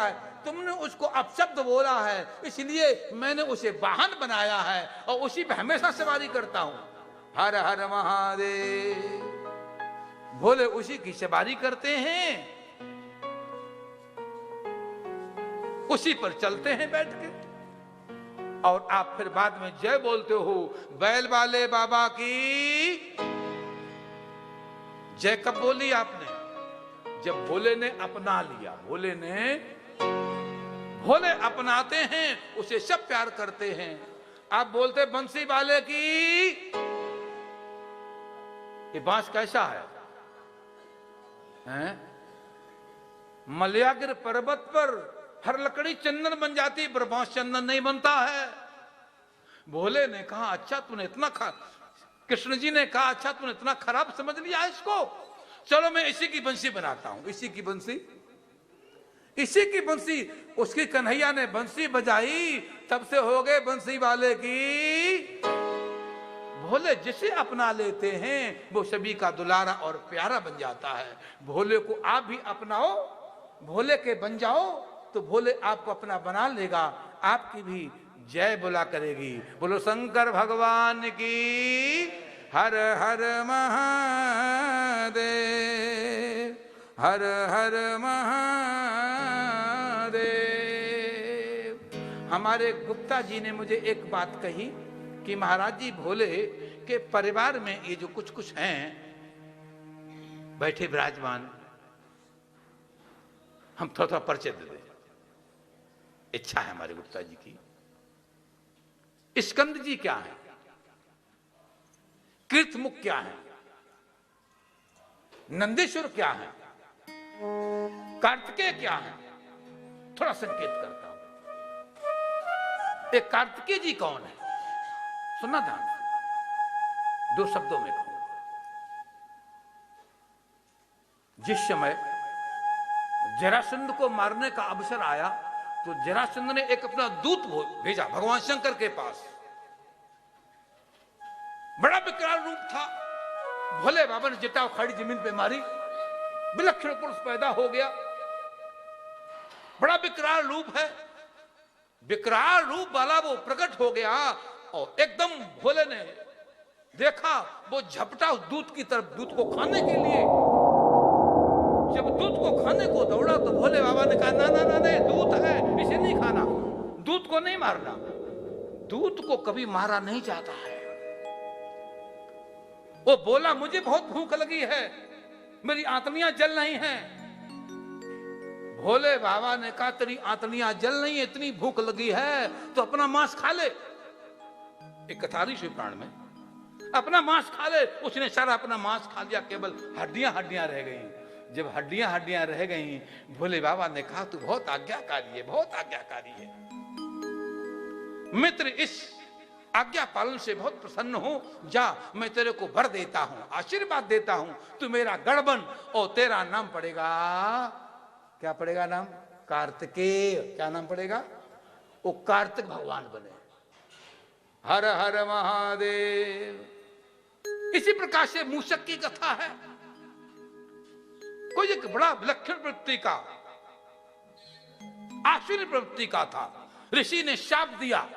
रहा है, तुमने उसको अपशब्द बोला है, इसलिए मैंने उसे वाहन बनाया है और उसी पे हमेशा सवारी करता हूं। हर हर महादेव। भोले उसी की सवारी करते हैं, उसी पर चलते हैं बैठ के, और आप फिर बाद में जय बोलते हो बैल वाले बाबा की जय। कब बोली आपने? जब भोले ने अपना लिया। भोले अपनाते हैं, उसे सब प्यार करते हैं। आप बोलते बंसी वाले की। ये बांस कैसा है? हैं? मलयागिर पर्वत पर हर लकड़ी चंदन बन जाती, पर बांस चंदन नहीं बनता है। भोले ने कहा अच्छा तूने इतना कृष्ण जी ने कहा अच्छा तूने इतना खराब समझ लिया इसको, चलो मैं इसी की बंसी बनाता हूं। इसी की बंसी उसकी कन्हैया ने बंसी बजाई, तब से हो गए बंसी वाले की। भोले जिसे अपना लेते हैं वो सभी का दुलारा और प्यारा बन जाता है। भोले को आप भी अपनाओ, भोले के बन जाओ, तो भोले आपको अपना बना लेगा, आपकी भी जय बोला करेगी। बोलो शंकर भगवान की। हर हर महादेव, हर हर महादेव। हमारे गुप्ता जी ने मुझे एक बात कही कि महाराज जी भोले के परिवार में ये जो कुछ कुछ हैं बैठे विराजमान, हम थोड़ा थोड़ा परिचय दे दें। इच्छा है हमारे गुप्ता जी की। स्कंद जी क्या है? कीर्तमुख क्या है? नंदीश्वर क्या है? कार्तिकेय क्या है? थोड़ा संकेत करता हूं। एक कार्तिकेय जी कौन है? सुनना ध्यान से, दो शब्दों में कहूंगा। जिस समय जरासंध को मारने का अवसर आया तो जरासंध ने एक अपना दूत भेजा भगवान शंकर के पास। बड़ा विकराल रूप था। भोले बाबा ने जटा खड़ी जमीन पे मारी, विलक्षण पुरुष पैदा हो गया। बड़ा विकराल रूप है, विकराल रूप वाला वो प्रकट हो गया और एकदम भोले ने देखा, वो झपटा उस दूत की तरफ, दूत को खाने के लिए। जब दूत को खाने को दौड़ा तो भोले बाबा ने कहा ना ना ना ना, दूत है, इसे नहीं खाना, दूत को नहीं मारना। दूत को कभी मारा नहीं जाता है। वो बोला मुझे बहुत भूख लगी है, मेरी आंतड़ियां जल रही हैं। भोले बाबा ने कहा तेरी आंतड़ियां जल नहीं है, इतनी भूख लगी है तो अपना मांस खा ले। एक कथारी शिव पुराण में अपना मांस खा ले। उसने सारा अपना मांस खा लिया, केवल हड्डियां हड्डियां रह गई। जब हड्डियां हड्डियां रह गई, भोले बाबा ने कहा तू बहुत आज्ञाकारी है, बहुत आज्ञाकारी है मित्र, इस आज्ञा पालन से बहुत प्रसन्न हूं। जा मैं तेरे को वर देता हूं, आशीर्वाद देता हूं, तू मेरा गढ़ बन और तेरा नाम पड़ेगा, क्या पड़ेगा नाम? कार्तिकेय। क्या नाम पड़ेगा? वो कार्तिक भगवान बने। हर हर महादेव। इसी प्रकार से मूषक की कथा है। कोई एक बड़ा विलक्षण प्रवृत्ति का, आश्चर्य प्रवृत्ति का था। ऋषि ने शाप दिया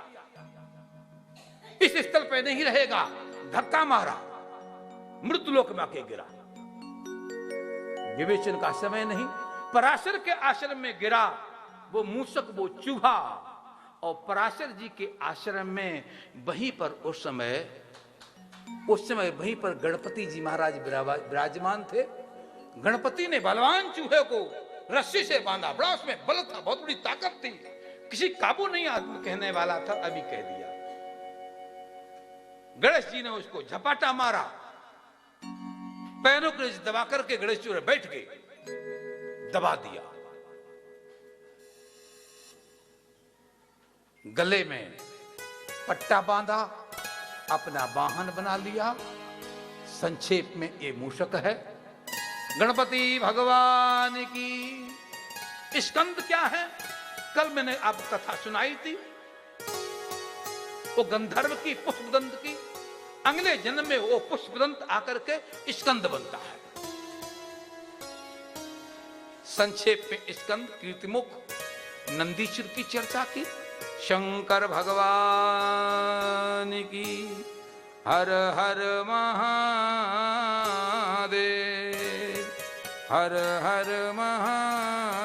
इस स्थल पे नहीं रहेगा, धक्का मारा, मृत्युलोक में आके गिरा। विवेचन का समय नहीं, पराशर के आश्रम में गिरा वो मूषक, वो चूहा। और पराशर जी के आश्रम में वहीं पर उस समय वहीं पर गणपति जी महाराज विराजमान थे। गणपति ने बलवान चूहे को रस्सी से बांधा, बड़ा उसमें बल था, बहुत बड़ी ताकत थी, किसी काबू नहीं आदमी कहने वाला था, अभी कह दिया। गणेश जी ने उसको झपाटा मारा, पैरों को दबा करके गणेश जी बैठ गए, दबा दिया। गले में पट्टा बांधा, अपना वाहन बना लिया। संक्षेप में ये मूषक है। गणपति भगवान की। स्कंद क्या है? कल मैंने आपको कथा सुनाई थी, वो गंधर्व की पुष्पदंत की। अगले जन्म में वो पुष्पदंत आकर के स्कंद बनता है। संक्षेप में स्कंद कीर्तिमुख, नंदीश्वर की चर्चा की, शंकर भगवान की हर हर महादेव, हर हर महादेव।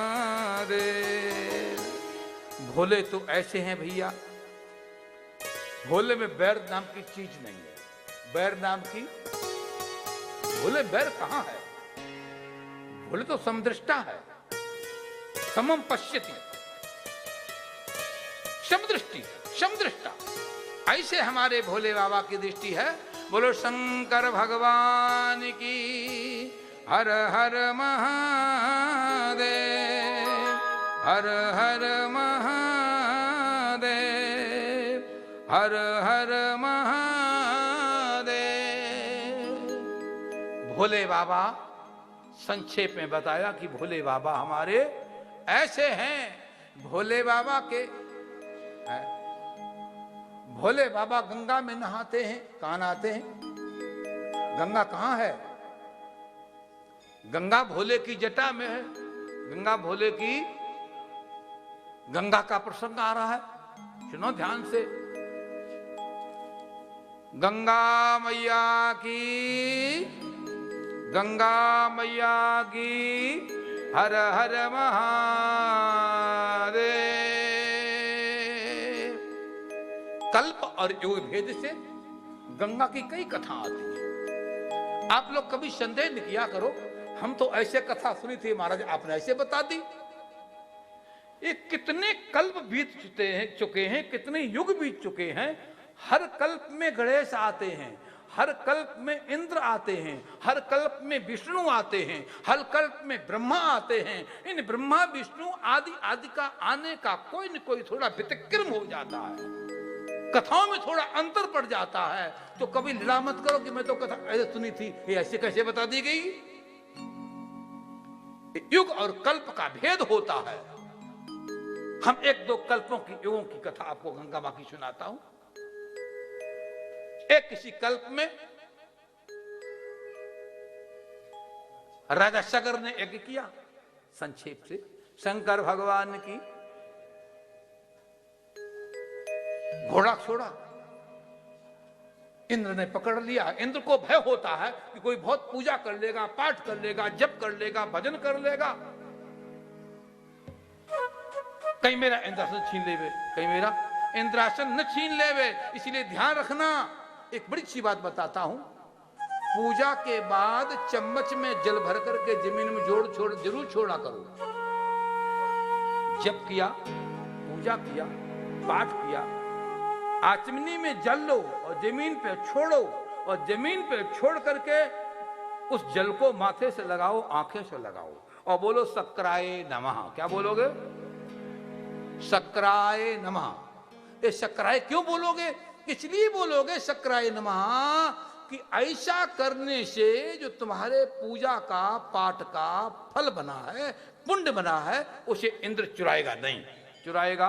भोले तो ऐसे हैं भैया, भोले में बैर नाम की चीज नहीं है। बैर नाम की, भोले बैर कहां है? भोले तो समदृष्टा है, समम पश्यति, समदृष्टि, समदृष्टा। ऐसे हमारे भोले बाबा की दृष्टि है। बोलो शंकर भगवान की हर हर महादेव, हर हर महादेव, हर हर महादेव। भोले बाबा, संक्षेप में बताया कि भोले बाबा हमारे ऐसे हैं। भोले बाबा के, भोले बाबा गंगा में नहाते हैं। कहां नहाते हैं? गंगा कहां है? गंगा भोले की जटा में है। गंगा भोले की, गंगा का प्रसंग आ रहा है, सुनो ध्यान से। गंगा मैया की, गंगा मैया की हर हर महादेव। कल्प और युग भेद से गंगा की कई कथा आती है। आप लोग कभी संदेह नहीं किया करो, हम तो ऐसे कथा सुनी थी महाराज, आपने ऐसे बता दी। ये कितने कल्प बीत चुके हैं, कितने युग बीत चुके हैं। हर कल्प में गणेश आते हैं, हर कल्प में इंद्र आते हैं, हर कल्प में विष्णु आते हैं, हर कल्प में ब्रह्मा आते हैं। इन ब्रह्मा विष्णु आदि आदि का आने का कोई न कोई थोड़ा व्यतिक्रम हो जाता है, कथाओं में थोड़ा अंतर पड़ जाता है। तो कभी लीला मत करो कि मैं तो कथा ऐसे सुनी थी, ये ऐसे कैसे बता दी गई। युग और कल्प का भेद होता है। हम एक दो कल्पों की, युगों की कथा आपको गंगा मां की सुनाता हूं। एक किसी कल्प में राजा शकर ने यज्ञ किया। संक्षेप से, शंकर भगवान की घोड़ा छोड़ा, इंद्र ने पकड़ लिया। इंद्र को भय होता है कि कोई बहुत पूजा कर लेगा, पाठ कर लेगा, जप कर लेगा, भजन कर लेगा, कहीं मेरा इंद्रासन छीन लेवे, कहीं मेरा इंद्रासन न छीन लेवे। इसलिए ध्यान रखना। एक बड़ी अच्छी बात बताता हूं, पूजा के बाद चम्मच में जल भर करके जमीन में जोड़ छोड़ जरूर छोड़ा करो। जप किया, पूजा किया, पाठ किया, आचमनी में जल लो और जमीन पे छोड़ो, और जमीन पे छोड़ करके उस जल को माथे से लगाओ, आंखें से लगाओ और बोलो सक्राय नमः। क्या बोलोगे? सक्राय नमः। ये सक्राय क्यों बोलोगे? इसलिए बोलोगे सक्राय नमः कि ऐसा करने से जो तुम्हारे पूजा का, पाठ का फल बना है, पुण्य बना है, उसे इंद्र चुराएगा नहीं। चुराएगा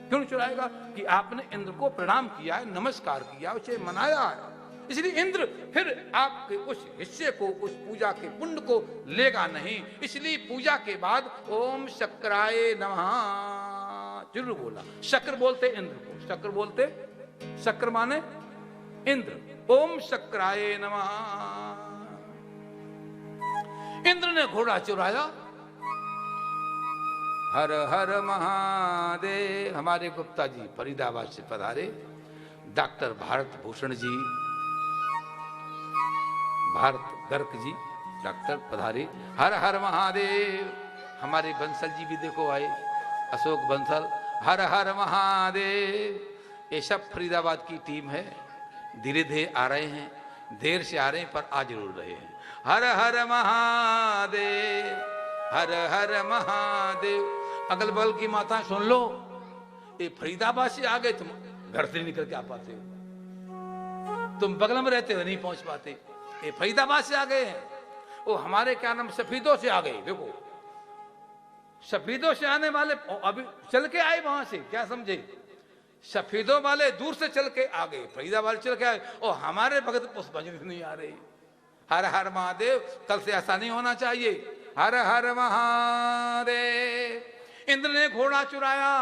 क्यों चुराएगा? कि आपने इंद्र को प्रणाम किया है, नमस्कार किया, उसे मनाया है। इसलिए इंद्र फिर आपके उस हिस्से को, उस पूजा के पुण्य को लेगा नहीं। इसलिए पूजा के बाद ओम शक्राय नमः जरूर बोला। शक्र बोलते इंद्र को, शक्र बोलते, शक्र माने इंद्र। ओम शक्राय नमः। इंद्र ने घोड़ा चुराया। हर हर महादेव। हमारे गुप्ता जी फरीदाबाद से पधारे, डॉक्टर भारत भूषण जी, भारत गर्ग जी डॉक्टर पधारे। हर हर महादेव। हमारे बंसल जी भी देखो आए, अशोक बंसल। हर हर महादेव। ये सब फरीदाबाद की टीम है। धीरे धीरे आ रहे हैं, देर से आ रहे हैं पर आ जरूर रहे हैं। हर हर महादेव, हर हर महादेव। अगल बगल की माता सुन लो, ये फरीदाबाद से आ गए, तुम घर से निकल के आ पाते हो, तुम बगल में रहते हो नहीं पहुंच पाते। ये फरीदाबाद से आ गए हैं। वो हमारे क्या नाम सफीदों से आ गए। देखो सफीदों से आने वाले अभी चल के आए वहां से, क्या समझे? सफीदों वाले दूर से चल के आ गए, फरीदाबाद चल के आए, और हमारे भगत पुष्पांजलि नहीं आ रही। हर हर महादेव। कल से ऐसा नहीं होना चाहिए। हर हर महादेव। इंद्र ने घोड़ा चुराया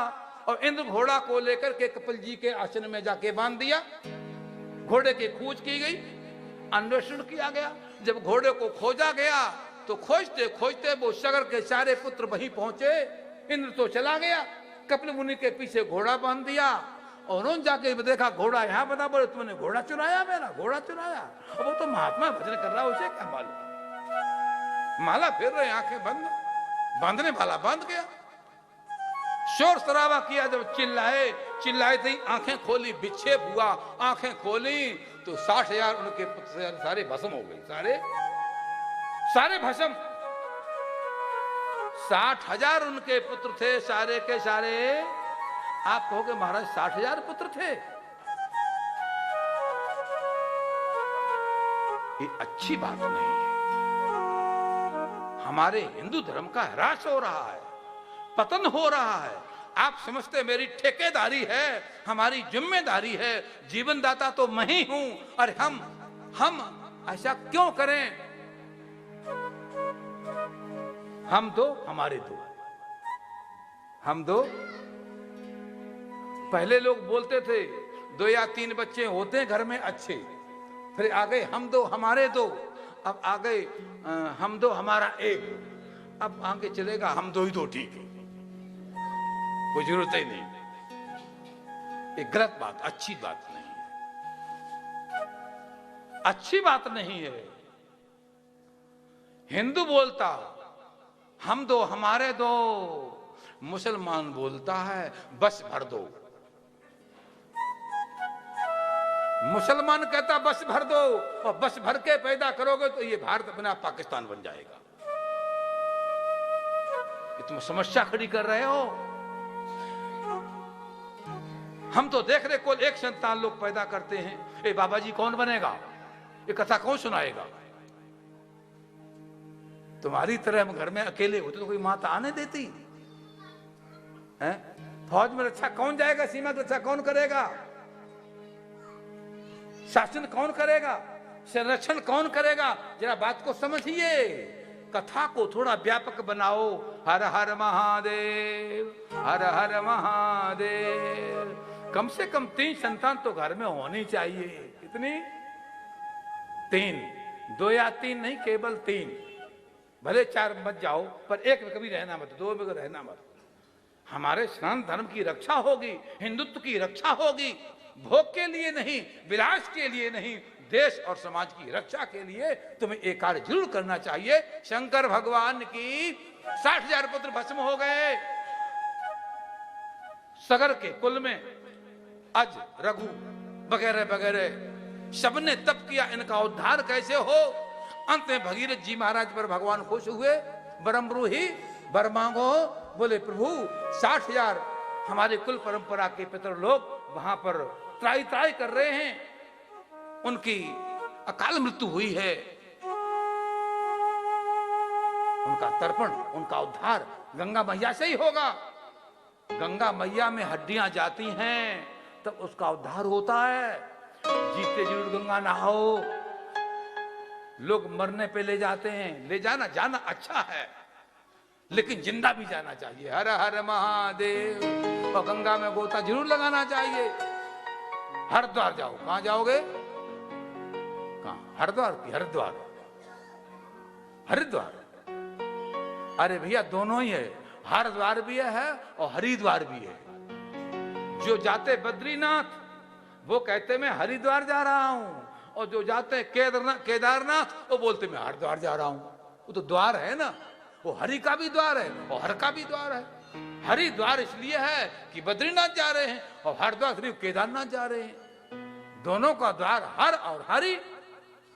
और इंद्र घोड़ा को लेकर के कपिल जी के आश्रम में जाके बांध दिया। घोड़े की खोज की गई, अन्वेषण किया गया। जब घोड़े को खोजा गया तो खोजते खोजते वो सगर के सारे पुत्र वहीं पहुंचे। इंद्र तो चला गया, कपिल मुनि के पीछे घोड़ा बांध दिया और उन्होंने जाके देखा घोड़ा यहाँ बता, बोले तुमने घोड़ा चुराया, मेरा घोड़ा चुराया। और वो तो महात्मा भजन कर रहा है, उसे क्या मालूम। माला फेर रहे, आंखें बंद, बांधने वाला बांध गया। शोर शराबा किया, जब चिल्लाए चिल्लाए थे, आंखें खोली, विक्षेप हुआ, आंखें खोली तो 60,000 उनके पुत्र सारे भस्म हो गए, सारे भस्म। 60,000 उनके पुत्र थे, सारे के सारे। आप कहोगे महाराज 60,000 पुत्र थे, ये अच्छी बात नहीं है। हमारे हिंदू धर्म का ह्रास हो रहा है, पतन हो रहा है। आप समझते मेरी ठेकेदारी है, हमारी जिम्मेदारी है, जीवन दाता तो मैं ही हूं। और हम ऐसा क्यों करें? हम दो, हमारे दो, हम दो। पहले लोग बोलते थे 2 या 3 बच्चे होते हैं घर में अच्छे, फिर आ गए हम दो हमारे दो, अब आ गए हम दो हमारा एक, अब आगे चलेगा हम दो ही दो ठीक है, कोई जरूरत ही नहीं। ये गलत बात, अच्छी बात नहीं है, अच्छी बात नहीं है। हिंदू बोलता हम दो हमारे दो, मुसलमान बोलता है बस भर दो। मुसलमान कहता बस भर दो, और बस भर के पैदा करोगे तो ये भारत अपना पाकिस्तान बन जाएगा। ये तुम समस्या खड़ी कर रहे हो। हम तो देख रहे कुल एक संतान लोग पैदा करते हैं। ए बाबा जी कौन बनेगा, ये कथा कौन सुनाएगा? तुम्हारी तरह हम घर में अकेले होते तो कोई माता आने देती है? फौज में रक्षा कौन जाएगा, सीमा की रक्षा कौन करेगा, शासन कौन करेगा, संरक्षण कौन करेगा? जरा बात को समझिए, कथा को थोड़ा व्यापक बनाओ। हर हर महादेव, हर हर महादेव। कम से कम 3 संतान तो घर में होनी चाहिए। कितनी? 3, 2 या 3 नहीं, केवल 3। भले 4 मत जाओ, पर 1 में कभी रहना मत, 2 में रहना मत। हमारे सनातन धर्म की रक्षा होगी, हिंदुत्व की रक्षा होगी। भोग के लिए नहीं, विलास के लिए नहीं, देश और समाज की रक्षा के लिए तुम्हें एक कार्य जरूर करना चाहिए। शंकर भगवान की 60,000 पुत्र भस्म हो गए। सगर के कुल में अज, रघु वगैरह वगैरह सबने तप किया, इनका उद्धार कैसे हो? अंत में भगीरथ जी महाराज पर भगवान खुश हुए। बरमरूही वर मांगो, बोले प्रभु 60,000 हमारे कुल परंपरा के पितर लोग वहां पर त्राई त्राई कर रहे हैं, उनकी अकाल मृत्यु हुई है, उनका तर्पण, उनका उद्धार गंगा मैया से ही होगा। गंगा मैया में हड्डियां जाती हैं तब उसका उद्धार होता है। जीते जरूर गंगा नहाओ। लोग मरने पे ले जाते हैं, ले जाना अच्छा है, लेकिन जिंदा भी जाना चाहिए। हर हर महादेव। और गंगा में गोता जरूर लगाना चाहिए। हरिद्वार जाओ, कहां जाओगे? कहां? हरिद्वार की हरिद्वार, हरिद्वार। अरे भैया दोनों ही है, हरिद्वार भी है और हरिद्वार भी है। जो जाते बद्रीनाथ वो कहते मैं हरिद्वार जा रहा हूं, और जो जाते केदारनाथ वो बोलते मैं हरिद्वार जा रहा हूं। वो तो द्वार है ना, वो हरि का भी द्वार है और हर का भी द्वार है। हरिद्वार इसलिए है कि बद्रीनाथ जा रहे हैं, और हरिद्वार सिर्फ केदारनाथ जा रहे हैं। दोनों का द्वार हर और हरि,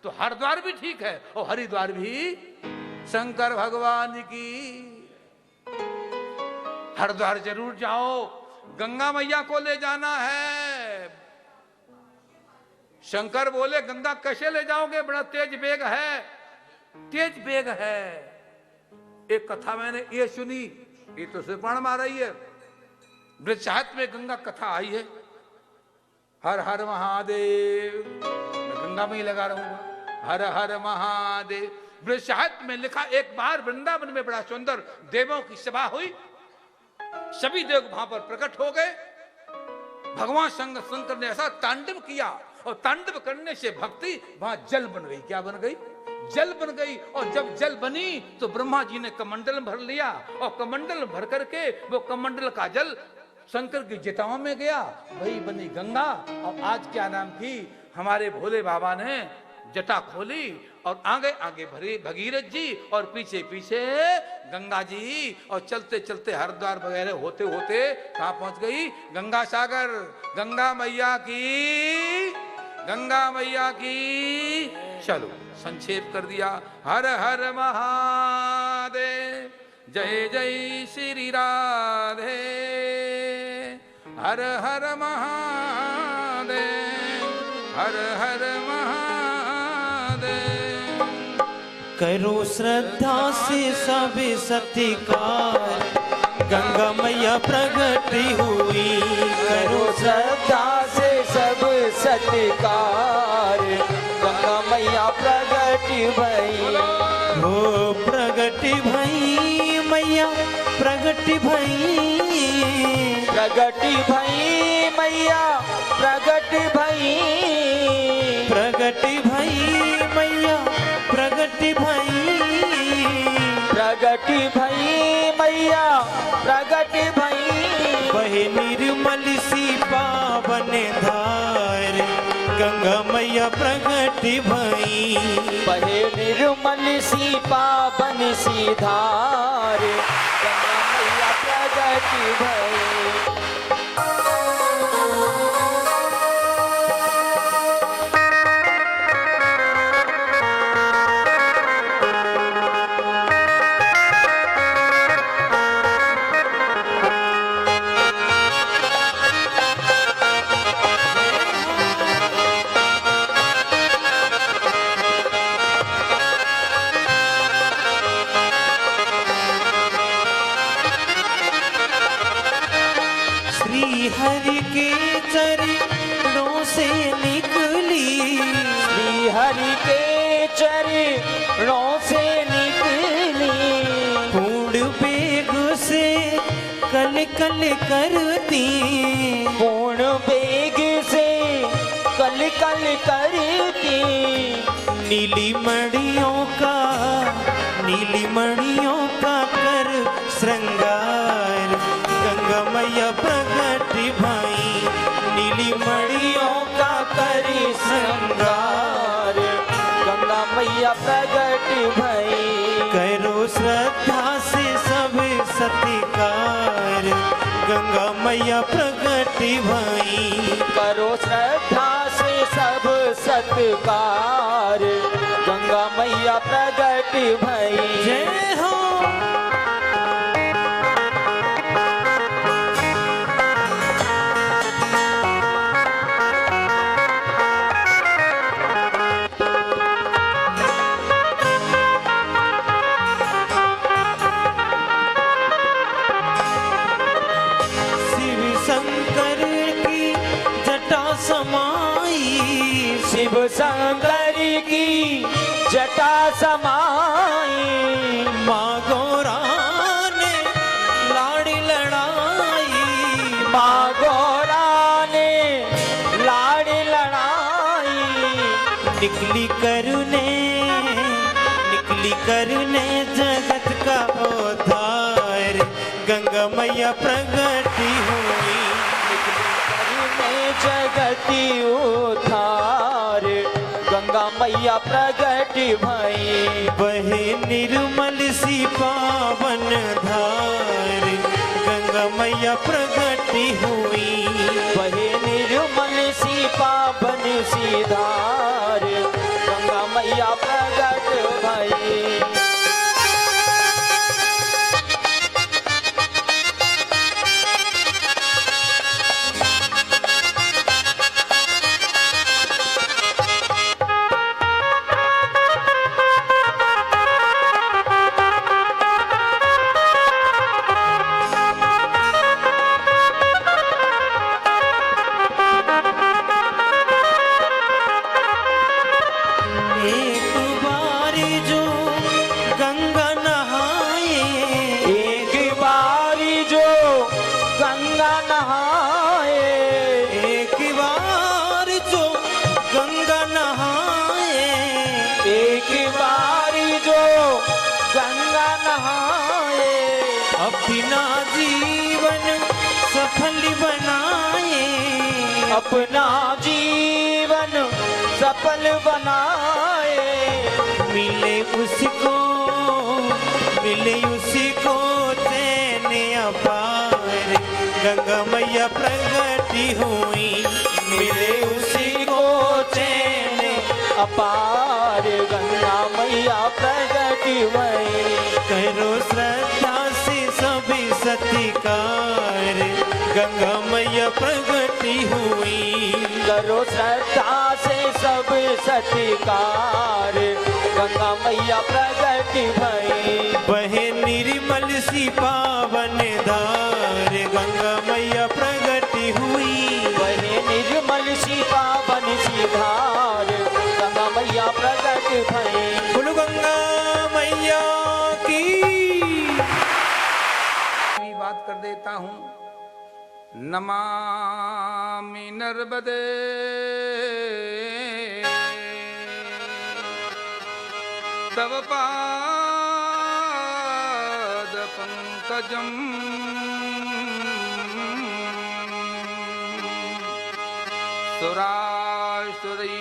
तो हरिद्वार भी ठीक है और हरिद्वार भी। शंकर भगवान की हरिद्वार जरूर जाओ। गंगा मैया को ले जाना है। शंकर बोले गंगा कैसे ले जाओगे, बड़ा तेज वेग है, तेज वेग है। एक कथा मैंने ये सुनी, ये तो सिरपाण मार रही है। वृक्षाहत में गंगा कथा आई है। हर हर महादेव, मैं गंगा में ही लगा रहूंगा। हर हर महादेव। वृक्षाहत में लिखा, एक बार वृंदावन में बड़ा सुंदर देवों की सभा हुई। सभी देव वहां पर प्रकट हो गए। भगवान शंकर ने ऐसा तांडव किया और तांडव करने से भक्ति वहां जल बन गई। क्या बन गई? जल बन गई। और जब जल बनी तो ब्रह्मा जी ने कमंडल भर लिया और कमंडल भर करके वो कमंडल का जल शंकर की जटाओं में गया, वही बनी गंगा। और आज क्या नाम थी, हमारे भोले बाबा ने जटा खोली और आगे आगे भरी भगीरथ जी और पीछे पीछे गंगा जी, और चलते चलते हरिद्वार वगैरह होते होते कहां पहुंच गई? गंगा सागर। गंगा मैया की, गंगा मैया की। चलो संक्षेप कर दिया। हर हर महादेव, जय जय श्री राधे। हर हर महादेव, हर हर महादेव। करो श्रद्धा से सब सत्कार, गंगा मैया प्रगट हुई। करो श्रद्धा से सब सत्कार, गंगा मैया प्रगट भई। हो प्रगट भई मैया, प्रगट भई। प्रगट भई मैया, प्रगट भई। प्रगट भई मैया, प्रगट भई। प्रगट भई मैया, प्रगट भई। बहे निर्मल सी पावन धार, गंगा मैया प्रगट भई। बहे निर्मल सी पावन सी धार, गंगा मैया प्रगट भई। हरि के चरणों से निकली, श्री हरि के चरणों से निकली। पूर्ण बेग से कल कल करती, पूर्ण बेग से कल कल करती। नीली मणियों का, नीली मणियों का कर श्रृंगार, गंगा मैया प्रगट भई। नीली मणियों का करी श्रृंगार, गंगा मैया प्रगट भई। करो श्रद्धा से सब सत्कार, गंगा मैया प्रगट भई। करो श्रद्धा से सब सत्कार, गंगा मैया प्रगट भई। जय हो। शिव शंकर की जटा समाई। माँ गौरा ने लाड़ लड़ाई, माँ गौरा ने लाड़ लड़ाई। निकली करुणे जगत का उद्धार, गंगा मैया प्रगट हुई। जगति उद्धार, गंगा मैया प्रगट भई। बहे निर्मल सी पावन धार, गंगा मैया प्रगट हुई। बहे निर्मल सी पावन सी धार, गंगा मैया प्रगट भई। अपना जीवन सफल बनाए, अपना जीवन सफल बनाए, मिले उसको चैन अपार, गंगा मैया प्रगति हुई, मिले उसी को चैन अपार, गंगा मैया प्रगट हुई। करो श्रद्धा से सभी सत्कार, गंगा मैया प्रगति हुई, करो श्रद्धा से सब सत्कार, गंगा मैया प्रगट भई। बहे निर्मल सी पावन धार, गंगा मैया प्रगति हुई, वही निर्मल सी पावन सी धार, गंगा मैया प्रगट भई। बोलो गंगा मैया की। बात कर देता हूं। नमामि नर्मदे तव पाद पंकजम, सुरासुरै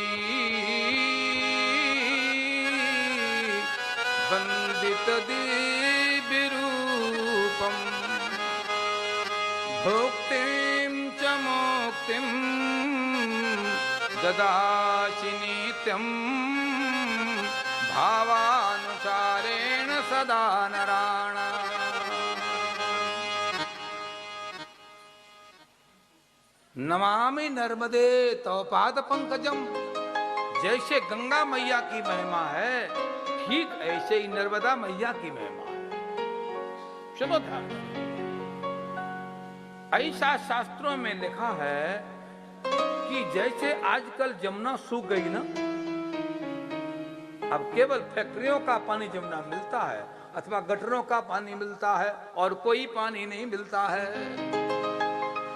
वंदित दिव्यरूपम्, भोक्तिं च मुक्तिं ददासि नित्यं, भावानुसारेण सदा नराणाम्। नमामि नर्मदे तव पाद पंकजम। जैसे गंगा मैया की महिमा है, ठीक ऐसे ही नर्मदा मैया की महिमा है। सुनो ध्यान से। ऐसा शास्त्रों में लिखा है कि जैसे आजकल जमुना सूख गई ना, अब केवल फैक्ट्रियों का पानी जमुना मिलता है अथवा गटरों का पानी मिलता है और कोई पानी नहीं मिलता है।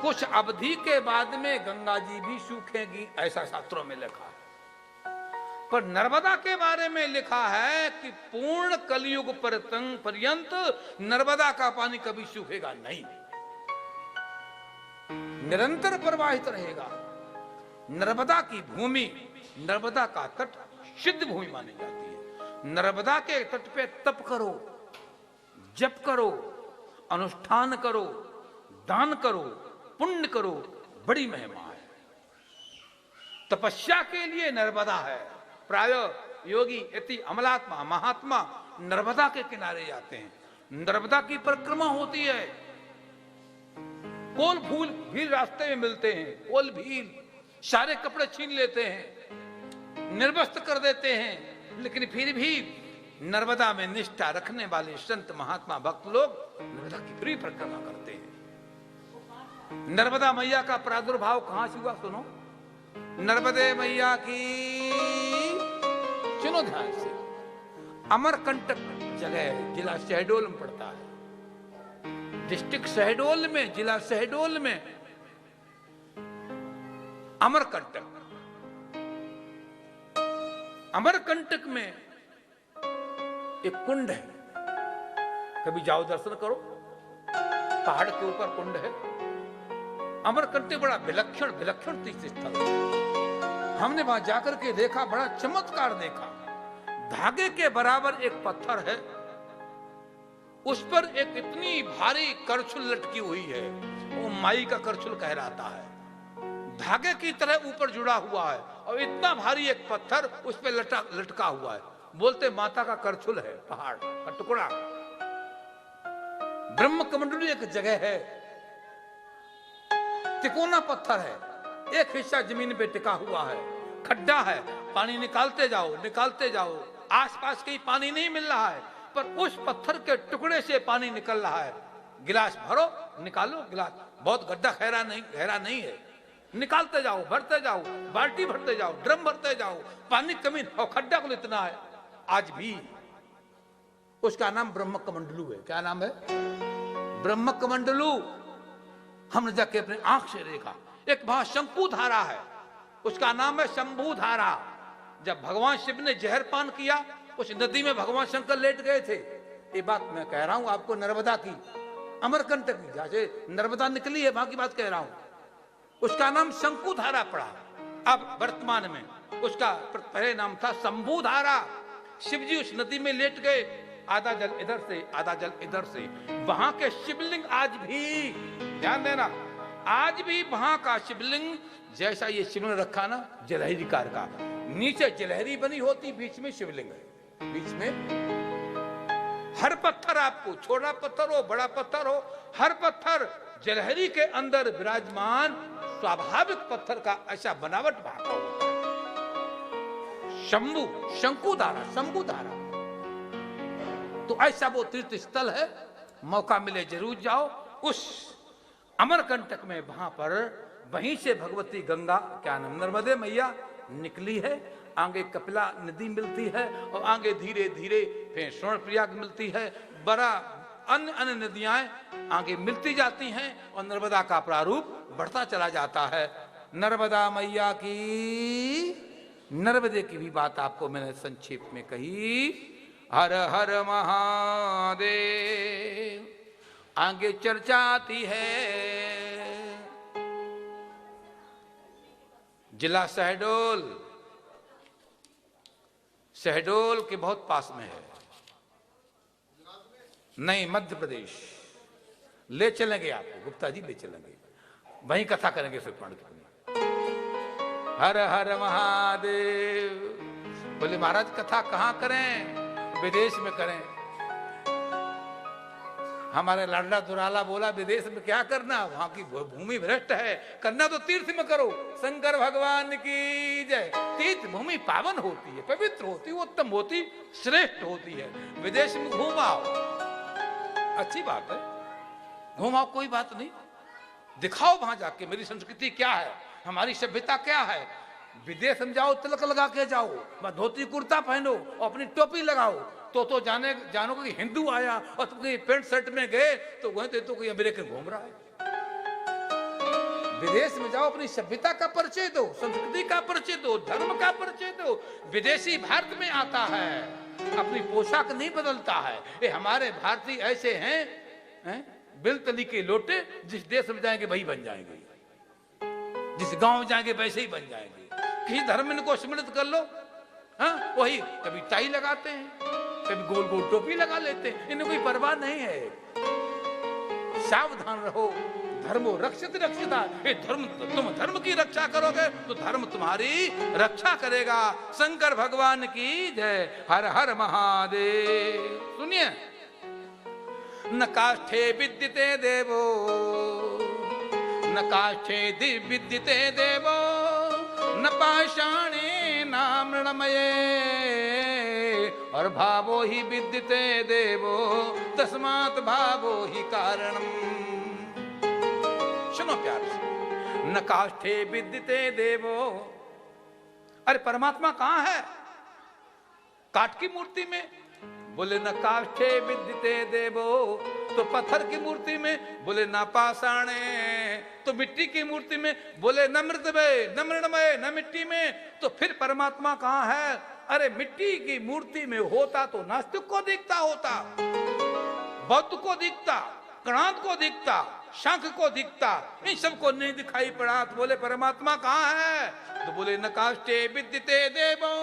कुछ अवधि के बाद में गंगा जी भी सूखेगी, ऐसा शास्त्रों में लिखा है। पर नर्मदा के बारे में लिखा है कि पूर्ण कलयुग पर्यंत नर्मदा का पानी कभी सूखेगा नहीं, निरंतर प्रवाहित रहेगा। नर्मदा की भूमि, नर्मदा का तट सिद्ध भूमि मानी जाती है। नर्मदा के तट पे तप करो, जप करो, अनुष्ठान करो, दान करो, पुण्य करो, बड़ी महिमा है। तपस्या के लिए नर्मदा है। प्राय योगी यति अमलात्मा महात्मा नर्मदा के किनारे जाते हैं, नर्मदा की परिक्रमा होती है। कोल फूल भी रास्ते में मिलते हैं, कोल भील, सारे कपड़े छीन लेते हैं, निर्वस्त्र कर देते हैं, लेकिन फिर भी नर्मदा में निष्ठा रखने वाले संत महात्मा भक्त लोग नर्मदा की पूरी परिक्रमा करते हैं। नर्मदा मैया का प्रादुर्भाव कहां से हुआ सुनो। नर्मदे मैया की, सुनो ध्यान से। अमरकंटक जगह जिला शहडोल में पड़ता है, डिस्ट्रिक्ट शहडोल में, जिला शहडोल में अमरकंटक। अमरकंटक में एक कुंड है, कभी जाओ दर्शन करो। पहाड़ के ऊपर कुंड है। अमरकंटक बड़ा विलक्षण विलक्षण तीर्थ स्थल है। हमने वहां जाकर के देखा, बड़ा चमत्कार देखा। धागे के बराबर एक पत्थर है, उस पर एक इतनी भारी करछुल लटकी हुई है, वो माई का करछुल कहलाता है। धागे की तरह ऊपर जुड़ा हुआ है और इतना भारी एक पत्थर उस पर लटका हुआ है। बोलते माता का करछुल है, पहाड़ का टुकड़ा। ब्रह्म कमंडलू एक जगह है, तिकोना पत्थर है, एक हिस्सा जमीन पे टिका हुआ है, खड्डा है, पानी निकालते जाओ निकालते जाओ, आसपास कहीं पानी नहीं मिल रहा है, पर उस पत्थर के टुकड़े से पानी निकल रहा है। गिलास भरो, निकालो गिलास, बहुत गड्ढा गहरा नहीं है, निकालते जाओ, भरते जाओ, बाल्टी भरते जाओ, ड्रम भरते जाओ, पानी कमी और खड्डा कुल इतना है। आज भी उसका नाम ब्रह्म कमंडलू है। क्या नाम है? ब्रह्म कमंडलू। हमने जाके अपने आंख से देखा। एक वहां शंकु धारा है, उसका नाम है शंभू धारा। जब भगवान शिव ने जहर पान किया, उस नदी में भगवान शंकर लेट गए थे। ये बात मैं कह रहा हूं आपको नर्मदा की। अमरकंटक की, जहां से नर्मदा निकली है, वहां की बात कह रहा हूं। उसका नाम शंकुधारा पड़ा। अब वर्तमान में उसका पहले नाम था शंभुधारा। शिव जी उस नदी में लेट गए, आधा जल इधर से आधा जल इधर से। वहां के शिवलिंग आज भी, ध्यान देना, आज भी वहां का शिवलिंग जैसा ये शिवलिंग रखा ना, जलहरी कार का, नीचे जलहरी बनी होती, बीच में शिवलिंग है। बीच में हर पत्थर, आपको छोटा पत्थर हो बड़ा पत्थर हो, हर पत्थर जलहरी के अंदर विराजमान स्वाभाविक पत्थर का ऐसा बनावट वहां का होता है। शंभु, शंकुधारा, शंभुधारा। तो ऐसा वो तीर्थ स्थल है, मौका मिले जरूर जाओ। उस अमरकंटक में, वहां पर वहीं से भगवती गंगा, क्या नाम, नर्मदे मैया निकली है। आगे कपिला नदी मिलती है और आगे धीरे धीरे फिर स्वर्णप्रयाग मिलती है। बड़ा अन्य अन्य नदियां आगे मिलती जाती हैं और नर्मदा का प्रारूप बढ़ता चला जाता है। नर्मदा मैया की, नर्मदे की भी बात आपको मैंने संक्षेप में कही। हर हर महादेव। आगे चर्चा आती है, जिला शहडोल, शहडोल के बहुत पास में है। नहीं, मध्य प्रदेश। ले चलेंगे आपको, गुप्ता जी ले चलेंगे, वहीं कथा करेंगे सुखमण की। हर हर महादेव। बोले महाराज कथा कहाँ करें? विदेश में करें। हमारे लाडला दुराला बोला विदेश में क्या करना, वहां की भूमि भ्रष्ट है, करना तो तीर्थ में करो। शंकर भगवान की जय। तीर्थ भूमि पावन होती है, पवित्र होती है, उत्तम होती, श्रेष्ठ होती है। विदेश में घूमाओ, अच्छी बात है, घूमाओ, कोई बात नहीं। दिखाओ वहां जाके मेरी संस्कृति क्या है, हमारी सभ्यता क्या है। विदेश में जाओ, तिलक लगा के जाओ, धोती कुर्ता पहनो और अपनी टोपी लगाओ, तो जानोगे कि हिंदू आया। और तुम पेंट शर्ट में गए तो वह तो कोई अमेरिकन घूम रहा है। विदेश में जाओ, अपनी सभ्यता का परिचय दो, संस्कृति का परिचय दो, धर्म का परिचय दो। विदेशी भारत में आता है, अपनी पोशाक नहीं बदलता है। ये हमारे भारतीय ऐसे हैं, बिलतली के लोटे, जिस देश में जाएंगे वही बन जाएंगे, जिस गांव में जाएंगे वैसे ही बन जाएंगे। किसी धर्म इनको सम्मिलित कर लो, हाँ, वही कभी टाई लगाते हैं, कभी गोल गोल टोपी लगा लेते हैं, इन्हें कोई परवाह नहीं है। सावधान रहो, धर्मो रक्षित रक्षिता। ये धर्म, तुम धर्म की रक्षा करोगे तो धर्म तुम्हारी रक्षा करेगा। शंकर भगवान की जय। हर हर महादेव। सुनिए, न काष्ठे विद्यते देवो, न काष्ठे विद्यते देवो, न पाषाणे नामृणमये, और भावो ही विद्यते देवो, तस्मात् भावो ही कारणम। सुनो प्यार से, न काष्ठे विद्यते देवो। अरे परमात्मा कहां है? काठ की मूर्ति में? बोले न काष्ठे विद्यते देवो। तो पत्थर की मूर्ति में? बोले न पाषाणे। तो मिट्टी की मूर्ति में? बोले न मृतमय, न मृणमय, न मिट्टी में। तो फिर परमात्मा कहां है? अरे मिट्टी की मूर्ति में होता तो नास्तिक को दिखता होता, बौद्ध को दिखता, कणाद को दिखता, शंख को दिखता, इन सबको नहीं दिखाई पड़ा। तो बोले परमात्मा कहां है? तो बोले न काष्ठे विद्यते देवो,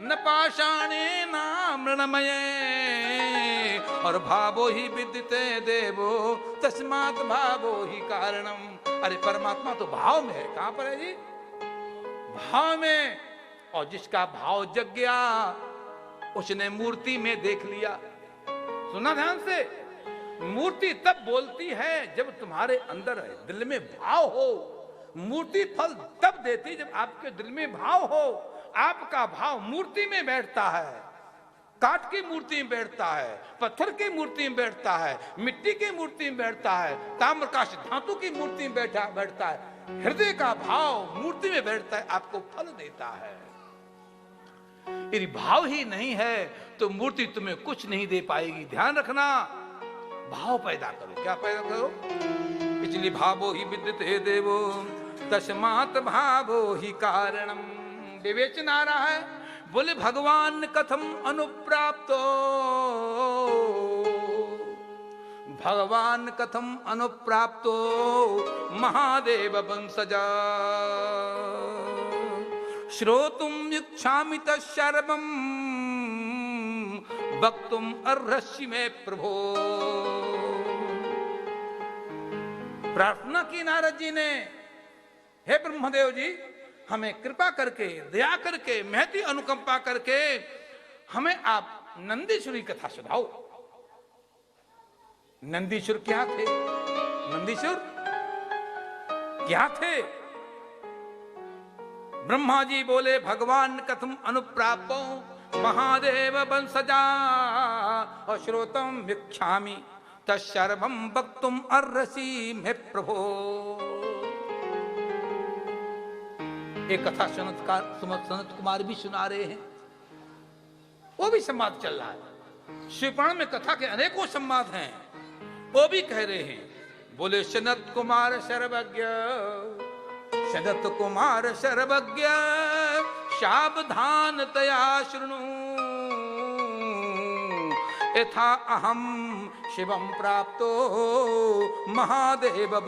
न पाषाणे न मृणमये, और भावो ही विद्यते देवो, तस्मात् भावो ही कारणम। अरे परमात्मा तो भाव में है। कहां पर है जी? भाव में। और जिसका भाव जग गया उसने मूर्ति में देख लिया। सुना ध्यान से, मूर्ति तब बोलती है जब तुम्हारे अंदर है, दिल में भाव हो। मूर्ति फल तब देती जब आपके दिल में भाव हो। आपका भाव मूर्ति में बैठता है, काठ की मूर्ति में बैठता है, पत्थर की मूर्ति में बैठता है, मिट्टी की मूर्ति में बैठता है, ताम्रकाश धातु की मूर्ति में बैठता है। हृदय का भाव मूर्ति में बैठता है, आपको फल देता है। यदि भाव ही नहीं है तो मूर्ति तुम्हें कुछ नहीं दे पाएगी। ध्यान रखना, भाव पैदा करो। क्या पैदा करो? इसलिए भावो ही विद्यते देवो, तस्मात् भावो ही कारणम। विवेचन आ रहा है। बोले भगवान कथम अनुप्राप्तो, भगवान कथम अनुप्राप्तो महादेव वंशजा श्रोतुम इच्छामि तत्सर्वं वक्तुम अर्हसि मे प्रभो। प्रार्थना की नारद जी ने, हे ब्रह्मदेव जी, हमें कृपा करके, दया करके, महती अनुकंपा करके हमें आप नंदीश्वरी कथा सुनाओ। नंदीश्वर क्या थे? नंदीश्वर क्या थे? ब्रह्मा जी बोले, भगवान कथम अनुप्राप्तो महादेव वंशजा अश्रोतम वीक्षामि तत्सर्वं वक्तुम अर्हसि मे प्रभो। एक कथा सनत कुमार भी सुना रहे हैं, वो भी संवाद चल रहा है। शिवपुराण में कथा के अनेकों संवाद हैं, वो भी कह रहे हैं। बोले सनत कुमार सर्वज्ञ, सनत कुमार सर्वज्ञ सावधानतया शृणु यथा अहम शिवं प्राप्तो महादेव